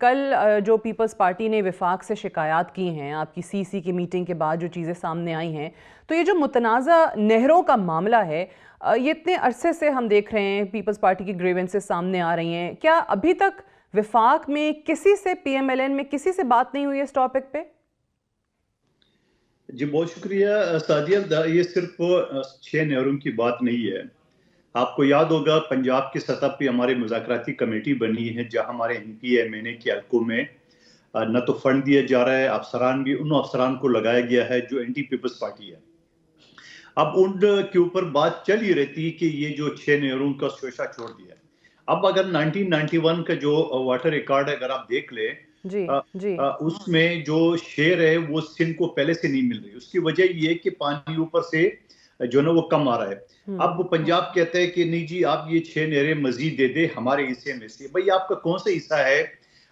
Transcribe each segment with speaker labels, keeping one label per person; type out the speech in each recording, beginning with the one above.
Speaker 1: कल जो peoples party ने विफाक से शिकायत की हैं आपकी सीसी की मीटिंग के बाद जो चीज़ें सामने आई हैं, तो ये जो मुतनाज़ा नहरों का मामला है, ये इतने अरसे से हम देख रहे हैं पीपल्स पार्टी की ग्रीवेंसेस सामने आ रही हैं। क्या अभी तक विफाक में किसी से, पीएमएलएन में किसी से बात नहीं हुई है इस टॉपिक पे?
Speaker 2: जी बहुत शुक्रिया सादिया। ये सिर्फ 6 नहरों की बात नहीं है। आपको याद होगा पंजाब की सतह पे हमारे मुज़ाकराती कमेटी बनी है, जहां हमारे MP MNA के हलकों में न तो फंड दिया जा रहा है, अफसरान भी उन अफसरान को लगाया गया है जो एंटी पीपल्स पार्टी है। अब उन के ऊपर बात चल ही रहती है कि ये जो 6 नहरों का शोशा छोड़ दिया। अब अगर 1991 का जो वाटर रिकॉर्ड अगर आप देख ले,
Speaker 1: जी जी।
Speaker 2: उसमें जो शेयर है वो सिंध को पहले से नहीं मिल रही। उसकी वजह ये कि पानी ऊपर से जो ना वो कम आ रहा है। अब पंजाब कहता है कि नहीं जी, आप ये 6 नहरें मजीद दे दे हमारे हिस्से में से। भाई आपका कौन सा हिस्सा है?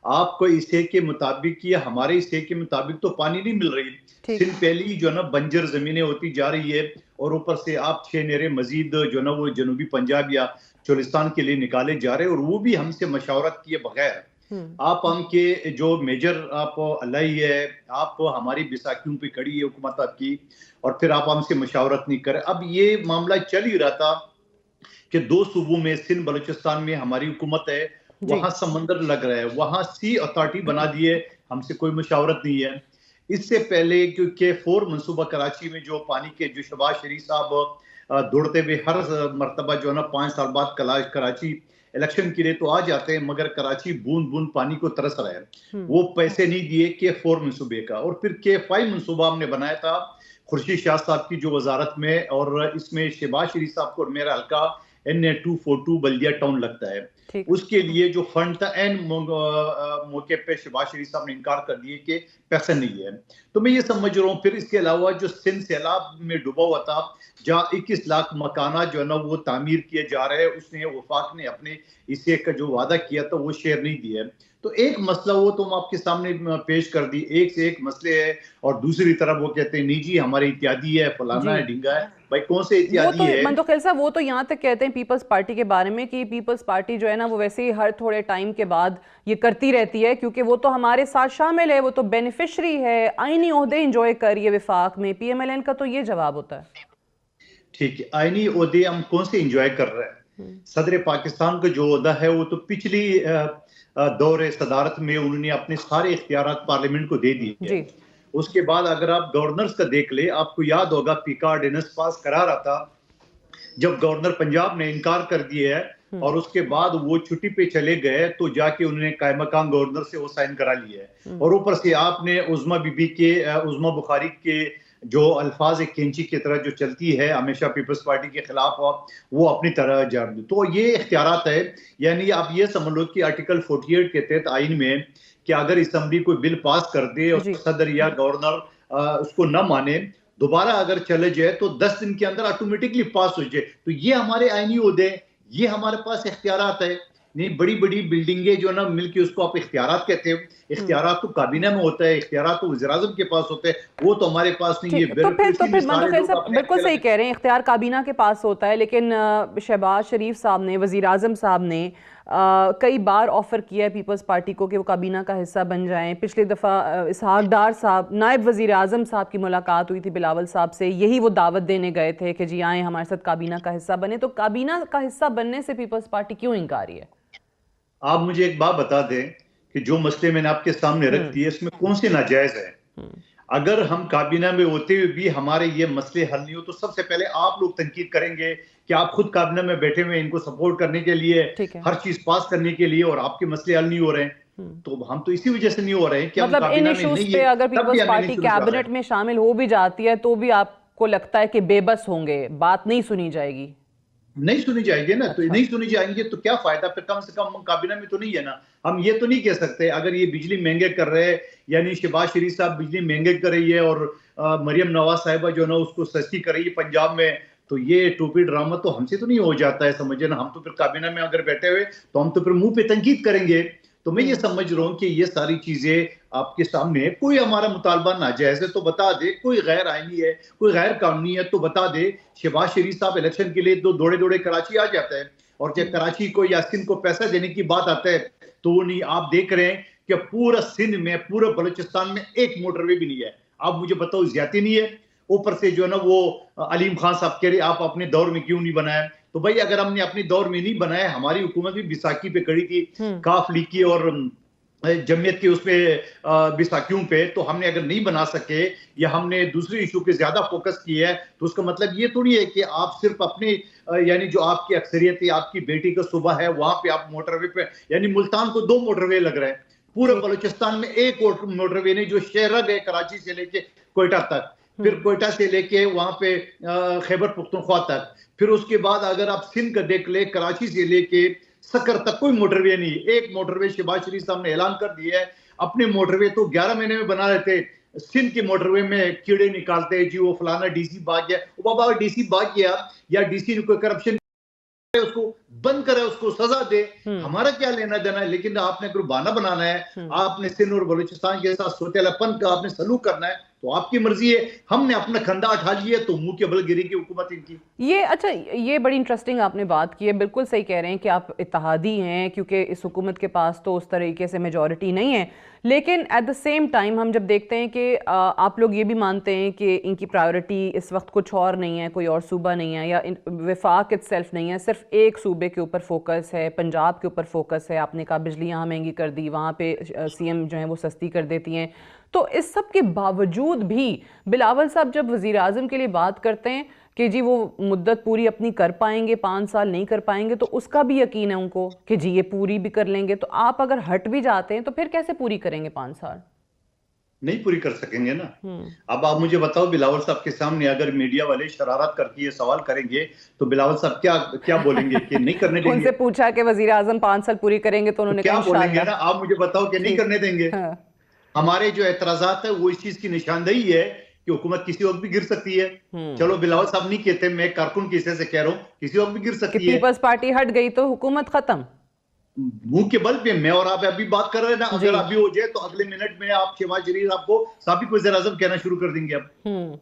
Speaker 2: आपको हिस्से के मुताबिक या हमारे हिस्से के मुताबिक तो पानी नहीं मिल रही। सिंध पहली जो ना बंजर जमीनें होती जा रही है, और ऊपर से आप 6 नहरें मजीद जो ना वो जनूबी पंजाब या चोलिस्तान के लिए निकाले जा रहे हैं, और वो भी हमसे मशावरत किए बगैर। आप हमके जो मेजर आप अलाई है, आप हमारी बिसाखियों पे खड़ी है हुकूमत आपकी, और फिर आप हमसे मशावरत नहीं करें। अब ये मामला चल ही रहा था कि 2 सूबों में, सिंध बलूचिस्तान में हमारी हुकूमत है, वहां समंदर लग रहा है, वहां सी अथॉरिटी बना दी है, हमसे कोई मशावरत नहीं है। इससे पहले क्योंकि 4 मनसूबा कराची में जो पानी के जो शहबाज शरीफ साहब दौड़ते हुए हर मरतबा जो है ना 5 साल बाद कराची इलेक्शन के लिए तो आ जाते हैं, मगर कराची बूंद बूंद पानी को तरस रहा है। वो पैसे नहीं दिए K4 मनसूबे का, और फिर K5 मनसूबा हमने बनाया था खुर्शीद शाह साहब की जो वजारत में, और इसमें शहबाज शरीफ साहब को मेरा हल्का NA242 बल्दिया टाउन लगता है। उसके लिए जो फंड था एन मौके पे शहबाज शरीफ साहब ने इनकार कर दिए कि पैसा नहीं है। तो मैं ये समझ रहा हूँ, फिर इसके अलावा जो सिंध सैलाब में डूबा हुआ था, जहाँ 21 लाख मकाना जो है ना वो तामीर किए जा रहे हैं, उसने वफाक ने अपने हिस्से का जो वादा किया था वो शेयर नहीं दिया। तो एक मसला वो तो हम आपके सामने पेश कर दी, एक से एक मसले है, और दूसरी तरफ वो कहते हैं नहीं जी हमारे इत्यादि है, फलाना है, ढींगा है। भाई कौन से इत्यादि है?
Speaker 1: मंतोखेल साहब, वो तो यहाँ तक कहते हैं पीपल्स पार्टी के बारे में कि पीपल्स पार्टी जो है ना वो वैसे ही हर थोड़े टाइम के बाद ये करती रहती है, क्योंकि वो तो हमारे साथ शामिल है, वो तो बेनिफिशरी है, आईनी ओहदे इंजॉय कर रही है विफाक में। PMLN का तो ये जवाब होता है। ठीक
Speaker 2: है, आईनी ओहदे हम कौन से इंजॉय कर रहे हैं? सदर पाकिस्तान का जो ओहदा है वो तो पिछली दौरे सदारत में उन्होंने अपने सारे इख्तियारात पार्लियामेंट को दे दिए। उसके बाद अगर आप गवर्नर्स का देख ले, आपको याद होगा पीका ऑर्डिनेंस पास करा रहा था, जब गवर्नर पंजाब ने इनकार कर दिया है और उसके बाद वो छुट्टी पे चले गए, तो जाके उन्होंने कायमकाम गवर्नर से वो साइन करा लिया है। और ऊपर से आपने उज़्मा बीबी के, उज़्मा बुखारी के जो अल्फाज एक कैंची की तरह जो चलती है हमेशा पीपल्स पार्टी के खिलाफ, वो अपनी तरह जान दो। तो ये इख्तियारात है, यानी आप ये समझ लो कि आर्टिकल 48 के तहत आइन में कि अगर असेंबली कोई बिल पास कर दे और सदर या गवर्नर उसको न माने, दोबारा अगर चले जाए तो 10 दिन के अंदर ऑटोमेटिकली पास हो जाए। तो ये हमारे आईनी ओहदे, ये हमारे पास इख्तियारात है। नहीं, बड़ी बड़ी बिल्डिंगें जो ना मिलके उसको आप इख्तियारात कहते हो। इख्तियारात तो काबीना में होता है, इख्तियारात तो वज़ीर-ए-आज़म के पास होते हैं, वो तो हमारे पास नहीं है।
Speaker 1: तो फिर मंतोखेल साहब बिल्कुल सही कह रहे हैं, इख्तियार काबीना के पास होता है, लेकिन शहबाज शरीफ साहब ने, वज़ीर-ए-आज़म साहब ने कई बार ऑफर किया है पीपल्स पार्टी को कि वो काबीना का हिस्सा बन जाएं। पिछली दफ़ा इसहाक डार साहब, नायब वज़ीर-ए-आज़म साहब की मुलाकात हुई थी बिलावल साहब से, यही वो दावत देने गए थे कि जी आए हमारे साथ काबीना का हिस्सा बने। तो काबीना का हिस्सा बनने से पीपल्स पार्टी क्यों इनकारी है?
Speaker 2: आप मुझे एक बात बता दें कि जो मसले मैंने आपके सामने रख दिए इसमें कौन से नाजायज है? अगर हम काबीना में होते हुए भी हमारे ये मसले हल नहीं हो, तो सबसे पहले आप लोग तनकीद करेंगे कि आप खुद काबीना में बैठे हुए इनको सपोर्ट करने के लिए, हर चीज पास करने के लिए, और आपके मसले हल नहीं हो रहे हैं। तो हम तो इसी वजह से नहीं हो रहे हैं कि
Speaker 1: मतलब इन इश्यूज पे अगर पीपल्स पार्टी कैबिनेट में शामिल हो भी जाती है तो भी आपको लगता है कि बेबस होंगे, बात नहीं सुनी जाएगी?
Speaker 2: नहीं सुनी जाएगी ना। तो नहीं सुनी जाएंगे तो क्या फायदा? फिर कम से कम काबीना में तो नहीं है ना। हम ये तो नहीं कह सकते अगर ये बिजली महंगे कर रहे हैं, यानी शहबाज शरीफ साहब बिजली महंगे कर रही है और मरियम नवाज साहिबा जो है ना उसको सस्ती कर रही है पंजाब में, तो ये टोपी ड्रामा तो हमसे तो नहीं हो जाता है, समझे ना। हम तो फिर काबीना में अगर बैठे हुए तो हम तो फिर मुंह पे तनकीद करेंगे। तो मैं ये समझ रहा हूँ कि ये सारी चीजें आपके सामने, कोई हमारा मुतालबा नाजायज है तो बता दे, कोई गैर आईनी है, कोई गैर कानूनी है तो बता दे। शहबाज शरीफ साहब इलेक्शन के लिए तो दौड़े दौड़े कराची आ जाता है, और जब कराची को या सिंध को पैसा देने की बात आता है तो वो नहीं। आप देख रहे हैं कि पूरा सिंध में, पूरा बलूचिस्तान में एक मोटरवे भी नहीं है। आप मुझे बताओ, ज्यादा नहीं है? ऊपर से जो है ना वो अलीम खान साहब कह रहे आप अपने दौर में क्यों नहीं बनाया? तो भाई अगर हमने अपने दौर में नहीं बनाया, हमारी हुकूमत भी बैसाखी पे खड़ी थी, काफ लीग की और जमीयत के उसपे बैसाखियों पे, तो हमने अगर नहीं बना सके या हमने दूसरे इशू पे ज्यादा फोकस किया है, तो उसका मतलब ये थोड़ी है कि आप सिर्फ अपने यानी जो आपकी अक्सरियत है, आपकी बेटी का सुबह है, वहां पे आप मोटरवे पे, यानी मुल्तान को 2 मोटरवे लग रहे हैं, पूरे बलूचिस्तान में एक मोटरवे नहीं, जो शहर गए कराची से लेके कोयटा तक, फिर कोयटा से लेके वहां पे खैबर पुख्तनख्वा तक, फिर उसके बाद अगर आप सिंध का देख ले, कराची से लेके सकर तक कोई मोटरवे नहीं। एक मोटरवे शहबाज शरीफ साहब ने ऐलान कर दिया है, अपने मोटरवे तो 11 महीने में बना रहे थे, सिंध के मोटरवे में कीड़े निकालते जी, वो फलाना डीसी भाग गया, वो बाबा डीसी भाग गया या डीसी ने कोई करप्शन, उसको बंद करे, उसको सजा दे, हमारा क्या लेना देना है। लेकिन आपने अगर बहाना बनाना है, आपने सिंध और बलूचिस्तान के साथ सोतेलापन का आपने सलूक करना है, तो आपकी मर्जी है। हमने अपना खंदा उठा लिया तो मुंह के बल गिरी की हुकूमत इनकी।
Speaker 1: ये अच्छा, ये बड़ी इंटरेस्टिंग आपने बात की है। बिल्कुल सही कह रहे हैं कि आप इत्तेहादी हैं, क्योंकि इस हुकूमत के पास तो उस तरीके से मेजॉरिटी नहीं है। लेकिन एट द सेम टाइम हम जब देखते हैं कि आप लोग ये भी मानते हैं कि इनकी प्रायोरिटी इस वक्त कुछ और नहीं है, कोई और सूबा नहीं है, या वफाक इत्सेल्फ नहीं है, सिर्फ एक सूबे के ऊपर फोकस है, पंजाब के ऊपर फोकस है। आपने कहा बिजली यहाँ महंगी कर दी, वहाँ पे सीएम जो है वो सस्ती कर देती हैं। तो इस सब के बावजूद भी बिलावल साहब जब वज़ीर आज़म के लिए बात करते हैं कि जी वो मुद्दत पूरी अपनी कर पाएंगे, 5 साल नहीं कर पाएंगे, तो उसका भी यकीन है उनको कि जी ये पूरी भी कर लेंगे। तो आप अगर हट भी जाते हैं तो फिर कैसे पूरी करेंगे 5 साल?
Speaker 2: नहीं पूरी कर सकेंगे ना। अब आप मुझे बताओ, बिलावल साहब के सामने अगर मीडिया वाले शरारत करके ये सवाल करेंगे तो बिलावल साहब क्या क्या बोलेंगे कि नहीं करने देंगे?
Speaker 1: उनसे पूछा कि वज़ीर आज़म 5 साल पूरी करेंगे तो उन्होंने
Speaker 2: क्या
Speaker 1: कहा
Speaker 2: बोलेंगे ना। आप मुझे बताओ कि नहीं करने देंगे। हमारे जो एतराजात है वो इस चीज की निशानदेही है कि हुकूमत किसी वक्त भी गिर सकती है। चलो बिलावल साहब नहीं कहते, मैं कारकुन के हिस्से से कह रहा हूँ, किसी वक्त भी गिर सकती है।
Speaker 1: पीपल्स पार्टी हट गई तो हुकूमत खत्म,
Speaker 2: मुंह के बल पे मैं और आप अभी बात कर रहे हैं ना। अगर अभी हो जाए तो अगले मिनट में आप शहबाज शरीफ आपको साबिक वज़ीर आज़म कहना शुरू कर देंगे अब।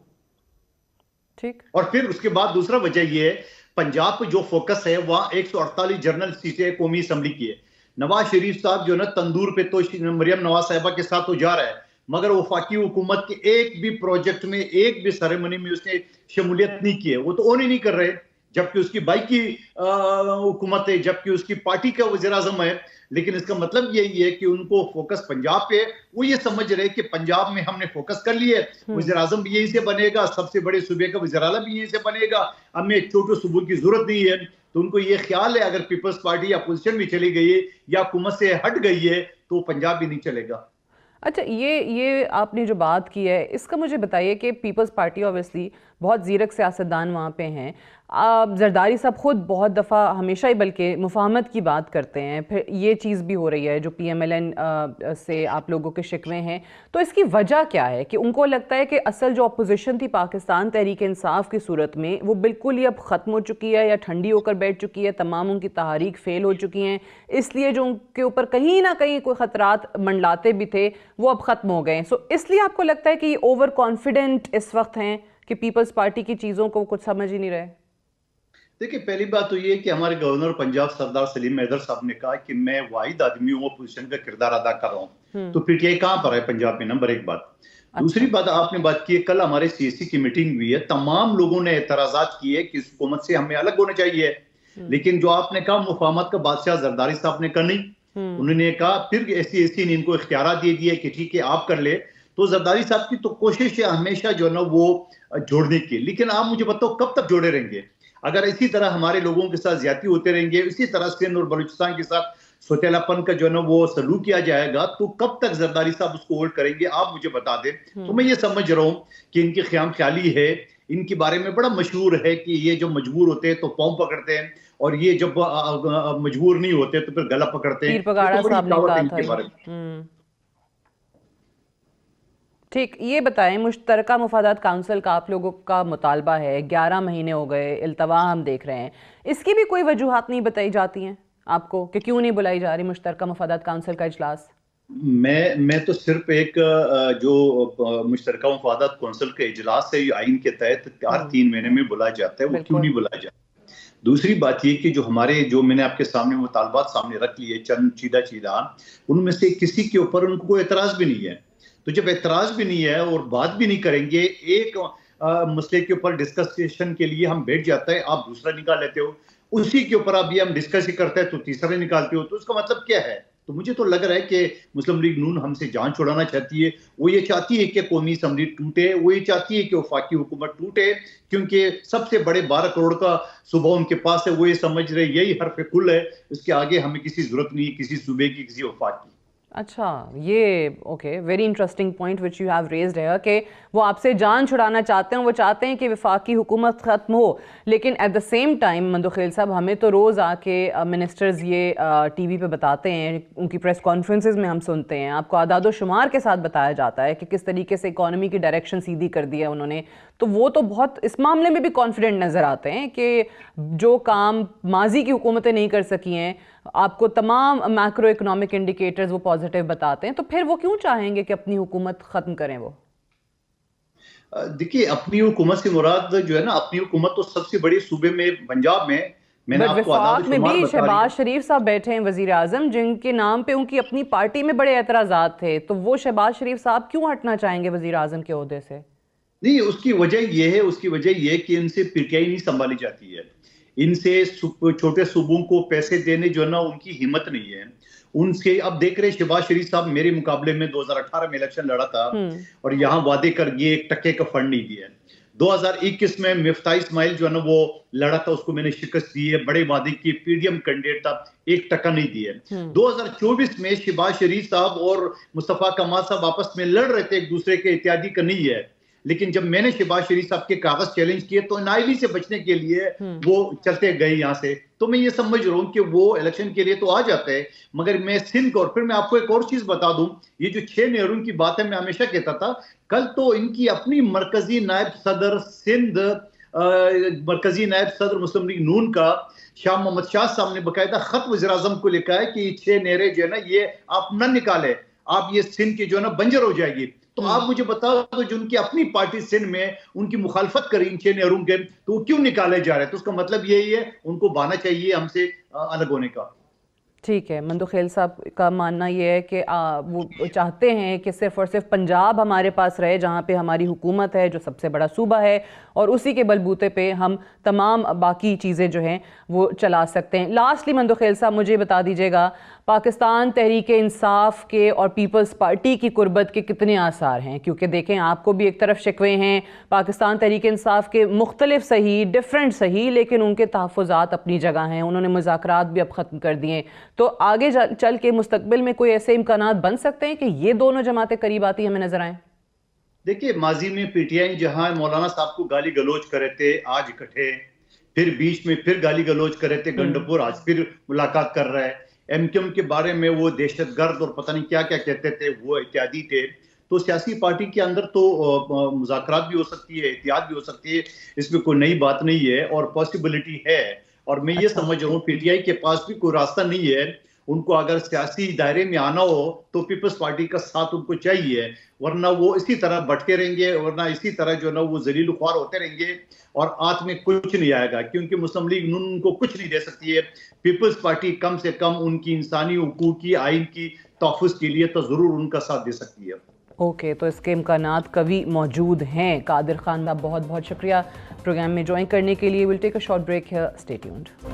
Speaker 1: ठीक। और
Speaker 2: फिर उसके बाद दूसरा वजह ये है, पंजाब पे जो फोकस है वहां 148 जनरल सीटें कौमी असम्बली की है। नवाज शरीफ साहब जो है ना तंदूर पे तो मरियम नवाज साहिबा के साथ तो जा रहा है, मगर वफाकी हुकूमत के एक भी प्रोजेक्ट में, एक भी सेरेमनी में उसने शमूलियत नहीं की है। वो तो ऑन ही नहीं कर रहे, जबकि उसकी भाई की हुकूमत है, जबकि उसकी पार्टी का वज़ीर आज़म है। लेकिन इसका मतलब यही है कि उनको फोकस पंजाब पे, वो ये समझ रहे कि पंजाब में हमने फोकस कर लिए, वज़ीर आज़म भी यहीं से बनेगा, सबसे बड़े सूबे का वज़ीर आला भी यहीं से बनेगा, हमें एक छोटे सूबे की जरूरत नहीं है। तो उनको ये ख्याल है अगर पीपल्स पार्टी अपोजिशन भी चली गई है या हुकूमत से हट गई है तो पंजाब भी नहीं चलेगा।
Speaker 1: अच्छा, ये आपने जो बात की है इसका मुझे बताइए कि पीपल्स पार्टी ऑब्वियसली बहुत ज़ीरक सियासतदान वहाँ पे हैं। जरदारी साहब ख़ुद बहुत दफ़ा हमेशा ही बल्कि मुफाहमत की बात करते हैं, फिर ये चीज़ भी हो रही है जो PMLN से आप लोगों के शिकवे हैं। तो इसकी वजह क्या है कि उनको लगता है कि असल जो अपोजिशन थी पाकिस्तान तहरीक इंसाफ की सूरत में वो बिल्कुल ही अब ख़त्म हो चुकी है या ठंडी होकर बैठ चुकी है, तमाम उनकी तहरीक फ़ेल हो चुकी हैं, इसलिए जो उनके ऊपर कहीं ना कहीं कोई ख़तरात मंडलाते भी थे वो अब ख़त्म हो गए। सो इसलिए आपको लगता है कि ये ओवर कॉन्फिडेंट इस वक्त हैं कि पीपल्स पार्टी की चीज़ों को कुछ समझ ही नहीं रहे?
Speaker 2: देखिए, पहली बात तो ये कि हमारे गवर्नर पंजाब सरदार सलीम हैदर साहब ने कहा कि मैं वाहिद आदमी हूँ अपोजिशन का किरदार अदा कर रहा हूँ। तो फिर ये कहाँ पर है पंजाब में? नंबर एक बात। दूसरी बात आपने बात की है, कल हमारे CSC की मीटिंग हुई है, तमाम लोगों ने एतराजात किए कि इस हुकूमत से हमें अलग होना चाहिए। लेकिन जो आपने कहा मुफाहमत का बादशाह जरदारी साहब ने कहा नहीं। उन्होंने कहा, फिर SC ने इनको इख्तियार दे दिए कि ठीक है आप कर ले। तो जरदारी साहब की तो कोशिश है हमेशा जो है ना वो जोड़ने की। लेकिन आप मुझे बताओ कब तक जोड़े रहेंगे? अगर इसी तरह हमारे लोगों के साथ ज्यादती होते रहेंगे, इसी तरह सिंध और बलूचिस्तान के साथ सोतेलापन का जो है ना वो सलूक किया जाएगा, तो कब तक जरदारी साहब उसको होल्ड करेंगे? आप मुझे बता दें। तो मैं ये समझ रहा हूँ कि इनकी ख्याम ख्याली है। इनके बारे में बड़ा मशहूर है कि ये जब मजबूर होते हैं तो पाँव पकड़ते हैं, और ये जब मजबूर नहीं होते तो फिर गला पकड़ते हैं।
Speaker 1: ठीक, ये बताएं, मुश्तरका मुफादात काउंसिल का आप लोगों का मुतालबा है, 11 महीने हो गए, इल्तवा हम देख रहे हैं, इसकी भी कोई वजूहात नहीं बताई जाती हैं आपको कि क्यों नहीं बुलाई जा रही मुश्तरका मुफादात काउंसिल का इजलास?
Speaker 2: मैं तो सिर्फ एक जो मुश्तरका मुफादात काउंसिल का इजलास है आइन के तहत हर 3 महीने में बुलाया जाता है, वो क्यों नहीं बुलाया जाता? दूसरी बात ये कि जो हमारे जो मैंने आपके सामने मुतालबात सामने रख लिए चंद चीदा उनमें से किसी के ऊपर उनको कोई एतराज भी नहीं है। तो जब एतराज भी नहीं है और बात भी नहीं करेंगे, एक मसले के ऊपर डिस्कशन के लिए हम बैठ जाते हैं, आप दूसरा निकाल लेते हो, उसी के ऊपर अभी हम डिस्कस ही करते हैं तो तीसरा निकालते हो, तो उसका मतलब क्या है? तो मुझे तो लग रहा है कि मुस्लिम लीग नून हमसे जान छुड़ाना चाहती है। वो ये चाहती है कि कौमी असम्बली टूटे, वो ये चाहती है कि वफाकी हुकूमत टूटे, क्योंकि सबसे बड़े 12 करोड़ का सूबा उनके पास है। वो ये समझ रहे यही हरफ कुल है, इसके आगे हमें किसी जरूरत नहीं किसी सूबे की, किसी वफाक की।
Speaker 1: अच्छा, ये okay, very interesting point which you have raised है कि वो आपसे जान छुड़ाना चाहते हैं, वो चाहते हैं कि वफाकी हुकूमत ख़त्म हो, लेकिन at the same time Mandokhail साहब हमें तो रोज़ आके मिनिस्टर्स ये टीवी पे बताते हैं, उनकी प्रेस कॉन्फ्रेंसेस में हम सुनते हैं, आपको आदादो शुमार के साथ बताया जाता है कि किस तरीके से इकॉनमी की डायरेक्शन सीधी कर दी है उन्होंने। तो वो तो बहुत इस मामले में भी कॉन्फिडेंट नज़र आते हैं कि जो काम माजी की हुकूमतें नहीं कर सकी हैं, आपको तमाम मैक्रो इकोनॉमिक इंडिकेटर्स वो पॉजिटिव बताते हैं, तो फिर वो क्यों चाहेंगे कि अपनी हुकूमत ख़त्म करें? वो
Speaker 2: देखिए, अपनी हुकूमत से मुराद जो है ना, अपनी हुकूमत तो सबसे बड़ी सूबे में पंजाब में, मैंने
Speaker 1: बट
Speaker 2: आपको
Speaker 1: वफाक में भी
Speaker 2: बता
Speaker 1: शहबाज शरीफ साहब बैठे हैं वजीर आजम, जिनके नाम पे उनकी अपनी पार्टी में बड़े एतराज़ात थे, तो वो शहबाज शरीफ साहब क्यों हटना चाहेंगे वजीर आजम के ओहदे से?
Speaker 2: नहीं, उसकी वजह यह है कि इनसे पीटीआई नहीं संभाली जाती है। इनसे छोटे सूबों को पैसे देने जो है ना, उनकी हिम्मत नहीं है। उनसे अब देख रहे शहबाज शरीफ साहब मेरे मुकाबले में 2018 में इलेक्शन लड़ा था और यहाँ वादे कर ये 1 टके का फंड नहीं दिया। 2021 में मिफ्ता इस्माइल जो है ना वो लड़ा था, उसको मैंने शिकस्त दी है, बड़े वादे की, पीडीएम कैंडिडेट था, 1 टका नहीं दिया। 2024 में शहबाज शरीफ साहब और मुस्तफा कमाल साहब आपस में लड़ रहे थे, एक दूसरे के इत्यादि का नहीं है, लेकिन जब मैंने शहबाज शरीफ साहब के कागज चैलेंज किए तो नाइली से बचने के लिए वो चलते गए यहाँ से। तो मैं ये समझ रहा हूं कि वो इलेक्शन के लिए तो आ जाते हैं, मगर मैं सिंध और फिर मैं आपको एक और चीज बता दूं, ये जो 6 नेहरूं की बात है, मैं हमेशा कहता था, कल तो इनकी अपनी मरकजी नायब सदर सिंध, मरकजी नायब सदर मुस्लिम लीग नून का शाह मोहम्मद शाह साहब ने बाकायदा खत वज़ीर आज़म को लिखा है कि 6 नहरें जो है ना ये आप न निकाले, आप ये सिंध की जो है ना बंजर हो जाएगी। तो आप मुझे बताओ, तो जो उनकी अपनी पार्टी सिंध में उनकी मुखालफत करी इन 6 नेहरूं के, तो वो क्यों निकाले जा रहे हैं? तो उसका मतलब यही है, उनको बहाना चाहिए हमसे अलग होने का।
Speaker 1: ठीक है, मंदुखेल साहब का मानना ये है कि वो चाहते हैं कि सिर्फ और सिर्फ पंजाब हमारे पास रहे, जहाँ पे हमारी हुकूमत है, जो सबसे बड़ा सूबा है, और उसी के बलबूते पे हम तमाम बाकी चीज़ें जो हैं वो चला सकते हैं। लास्टली मंदुखेल साहब मुझे बता दीजिएगा, पाकिस्तान तहरीक इंसाफ के और पीपल्स पार्टी की कुर्बत के कितने आसार हैं? क्योंकि देखें, आपको भी एक तरफ शिकवे हैं, पाकिस्तान तहरीक इंसाफ के मुख्तलिफ सही, डिफरेंट सही, लेकिन उनके तहफ़्फ़ुज़ात अपनी जगह हैं, उन्होंने मुज़ाकरात भी अब ख़त्म कर दिए। तो आगे चल के मुस्तकबिल में कोई ऐसे इम्कानात बन सकते हैं कि ये दोनों जमातें करीब आती हमें नजर आए?
Speaker 2: देखिए, माजी में पीटीआई जहां मौलाना साहब को गाली गलोच करे थे, आज इकट्ठे, फिर बीच में फिर गाली गलोच करे थे गंडपुर, आज फिर मुलाकात कर रहा है। एमक्यूएम के बारे में वो दहशतगर्द और पता नहीं क्या क्या कहते थे, वो इत्यादि थे। तो सियासी पार्टी के अंदर तो मुज़ाकरात भी हो सकती है, एहतियात भी हो सकती है, इसमें कोई नई बात नहीं है और पॉसिबिलिटी है। और मैं ये समझ रहा हूँ पीटीआई के पास भी कोई रास्ता नहीं है, उनको अगर सियासी दायरे में आना हो तो पीपल्स पार्टी का साथ उनको चाहिए, वरना वो इसी तरह भटके रहेंगे, वरना इसी तरह जो ना वो जलील ख्वार होते रहेंगे और हाथ में कुछ नहीं आएगा, क्योंकि मुस्लिम लीग नून उनको कुछ नहीं दे सकती है। पीपल्स पार्टी कम से कम उनकी इंसानी हुकूक की, आइन की तहफ़्फ़ुज़ के लिए तो जरूर उनका साथ दे सकती है।
Speaker 1: ओके, तो इसके इम्कानात कभी मौजूद हैं। कादिर खान, बहुत बहुत शुक्रिया प्रोग्राम में ज्वाइन करने के लिए। Will take a short break here, stay tuned.